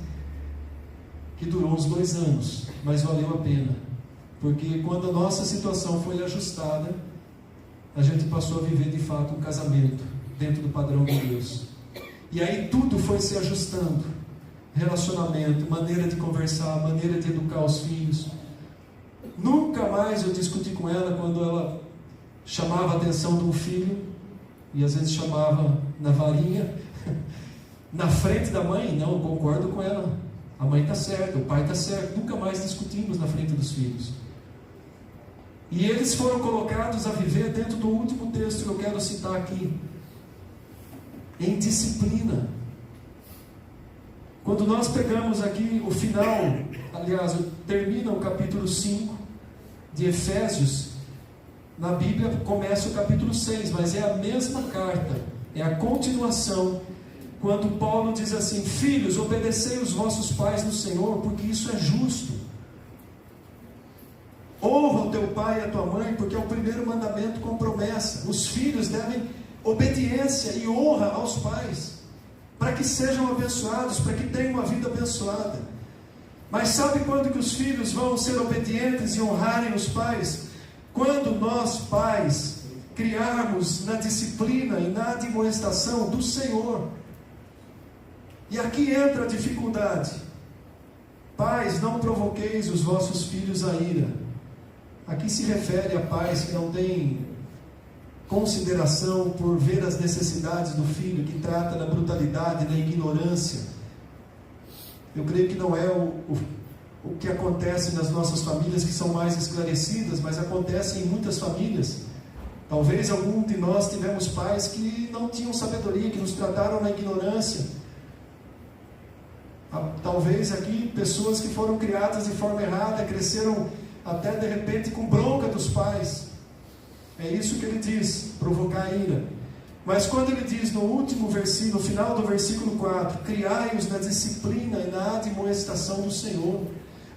que durou uns 2 anos, mas valeu a pena. Porque quando a nossa situação foi ajustada, a gente passou a viver de fato um casamento dentro do padrão de Deus. E aí tudo foi se ajustando. Relacionamento, maneira de conversar, maneira de educar os filhos. Nunca mais eu discuti com ela quando ela chamava a atenção de um filho, e às vezes chamava na varinha, na frente da mãe. Não, eu concordo com ela. A mãe está certa, o pai está certo. Nunca mais discutimos na frente dos filhos. E eles foram colocados a viver dentro do último texto que eu quero citar aqui, em disciplina. Quando nós pegamos aqui o final, aliás, termina o capítulo 5 de Efésios, na Bíblia começa o capítulo 6, mas é a mesma carta, é a continuação, quando Paulo diz assim: filhos, obedecei os vossos pais no Senhor, porque isso é justo. Honra o teu pai e a tua mãe, porque é o primeiro mandamento com promessa. Os filhos devem obediência e honra aos pais, para que sejam abençoados, para que tenham uma vida abençoada. Mas sabe quando que os filhos vão ser obedientes e honrarem os pais? Quando nós, pais, criarmos na disciplina e na admoestação do Senhor. E aqui entra a dificuldade. Pais, não provoqueis os vossos filhos a ira. Aqui se refere a pais que não têm consideração por ver as necessidades do filho, que trata na brutalidade, na ignorância. Eu creio que não é o que acontece nas nossas famílias, que são mais esclarecidas, mas acontece em muitas famílias. Talvez algum de nós tivemos pais que não tinham sabedoria, que nos trataram na ignorância. Talvez aqui pessoas que foram criadas de forma errada, cresceram até de repente com bronca dos pais. É isso que ele diz, provocar ira. Mas quando ele diz no último versículo, no final do versículo 4, criai-os na disciplina e na admoestação do Senhor.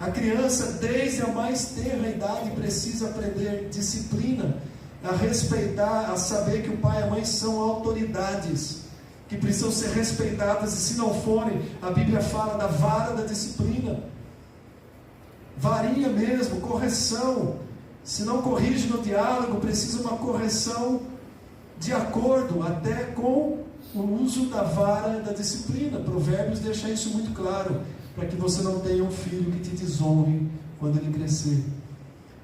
A criança, desde a mais tenra idade, precisa aprender disciplina, a respeitar, a saber que o pai e a mãe são autoridades, que precisam ser respeitadas, e se não forem, a Bíblia fala da vara da disciplina. Varinha mesmo, correção. Se não corrige no diálogo, precisa uma correção de acordo até com o uso da vara da disciplina. Provérbios deixa isso muito claro, para que você não tenha um filho que te desonre quando ele crescer.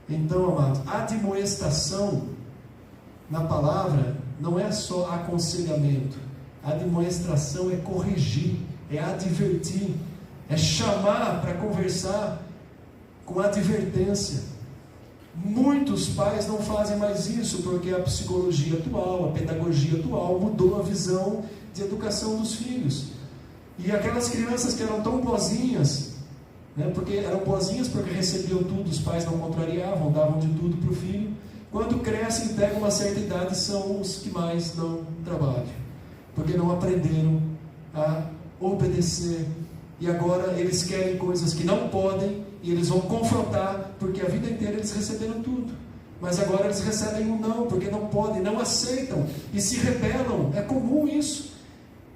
Então, amados, admoestação na palavra não é só aconselhamento. A admoestação é corrigir, é advertir, é chamar para conversar com advertência. Muitos pais não fazem mais isso porque a psicologia atual, a pedagogia atual mudou a visão de educação dos filhos. E aquelas crianças que eram tão boazinhas, né, porque eram boazinhas porque recebiam tudo, os pais não contrariavam, davam de tudo para o filho. Quando crescem e pegam uma certa idade, são os que mais não trabalham, porque não aprenderam a obedecer. E agora eles querem coisas que não podem, e eles vão confrontar, porque a vida inteira eles receberam tudo. Mas agora eles recebem um não, porque não podem, não aceitam, e se rebelam. É comum isso.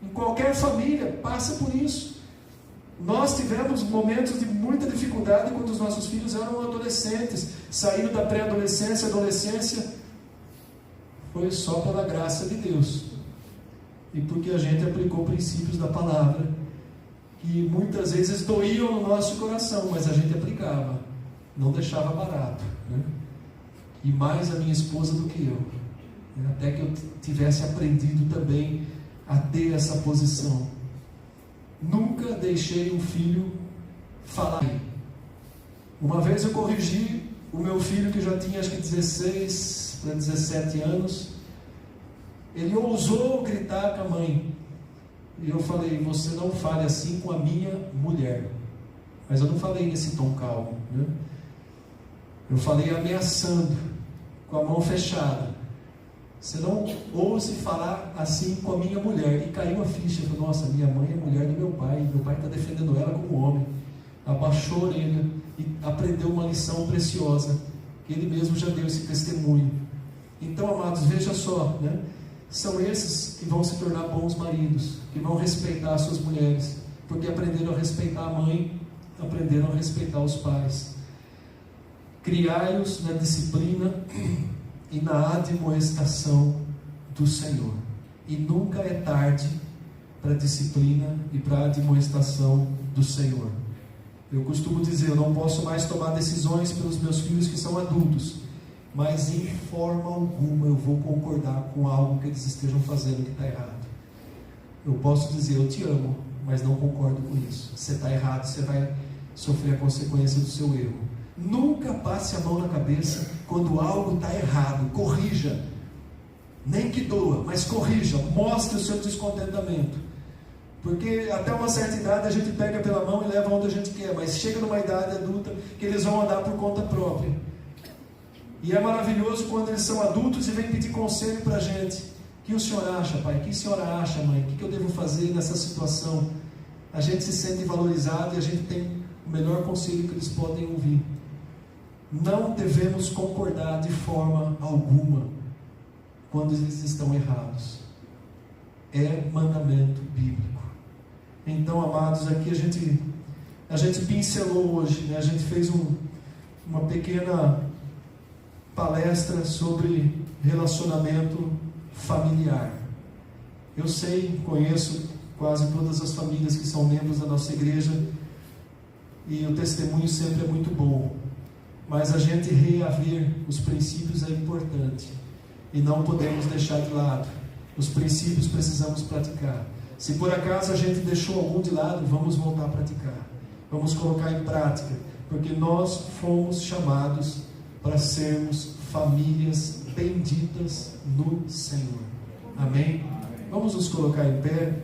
Em qualquer família passa por isso. Nós tivemos momentos de muita dificuldade quando os nossos filhos eram adolescentes, saindo da pré-adolescência, adolescência. Foi só pela graça de Deus. E porque a gente aplicou princípios da palavra, que muitas vezes doíam no nosso coração, mas a gente aplicava, não deixava barato, né? E mais a minha esposa do que eu, né? Até que eu tivesse aprendido também a ter essa posição. Nunca deixei um filho falar. Uma vez eu corrigi o meu filho, que já tinha acho que 16 para 17 anos. Ele ousou gritar com a mãe. E eu falei: você não fale assim com a minha mulher. Mas eu não falei nesse tom calmo, né? Eu falei ameaçando, com a mão fechada: você não ouse falar assim com a minha mulher. E caiu a ficha. Eu falei: nossa, minha mãe é mulher do meu pai está defendendo ela como homem. Abaixou a orelha e aprendeu uma lição preciosa. Ele mesmo já deu esse testemunho. Então, amados, veja só, né? São esses que vão se tornar bons maridos, que vão respeitar suas mulheres, porque aprenderam a respeitar a mãe, aprenderam a respeitar os pais. Criai-os na disciplina e na admoestação do Senhor. E nunca é tarde para a disciplina e para a admoestação do Senhor. Eu costumo dizer: eu não posso mais tomar decisões pelos meus filhos que são adultos, mas em forma alguma eu vou concordar com algo que eles estejam fazendo que está errado. Eu posso dizer: eu te amo, mas não concordo com isso. Você está errado, você vai sofrer a consequência do seu erro. Nunca passe a mão na cabeça quando algo está errado. Corrija, nem que doa, mas corrija, mostre o seu descontentamento. Porque até uma certa idade a gente pega pela mão e leva onde a gente quer, mas chega numa idade adulta que eles vão andar por conta própria. E é maravilhoso quando eles são adultos e vêm pedir conselho para a gente. O que o senhor acha, pai? O que a senhora acha, mãe? O que eu devo fazer nessa situação? A gente se sente valorizado e a gente tem o melhor conselho que eles podem ouvir. Não devemos concordar de forma alguma quando eles estão errados. É mandamento bíblico. Então, amados, aqui a gente pincelou hoje, né? A gente fez uma pequena palestra sobre relacionamento familiar. Eu sei, conheço quase todas as famílias que são membros da nossa igreja, e o testemunho sempre é muito bom, mas a gente reaver os princípios é importante, e não podemos deixar de lado. Os princípios precisamos praticar. Se por acaso a gente deixou algum de lado, vamos voltar a praticar, vamos colocar em prática, porque nós fomos chamados para sermos famílias benditas no Senhor. Amém? Vamos nos colocar em pé.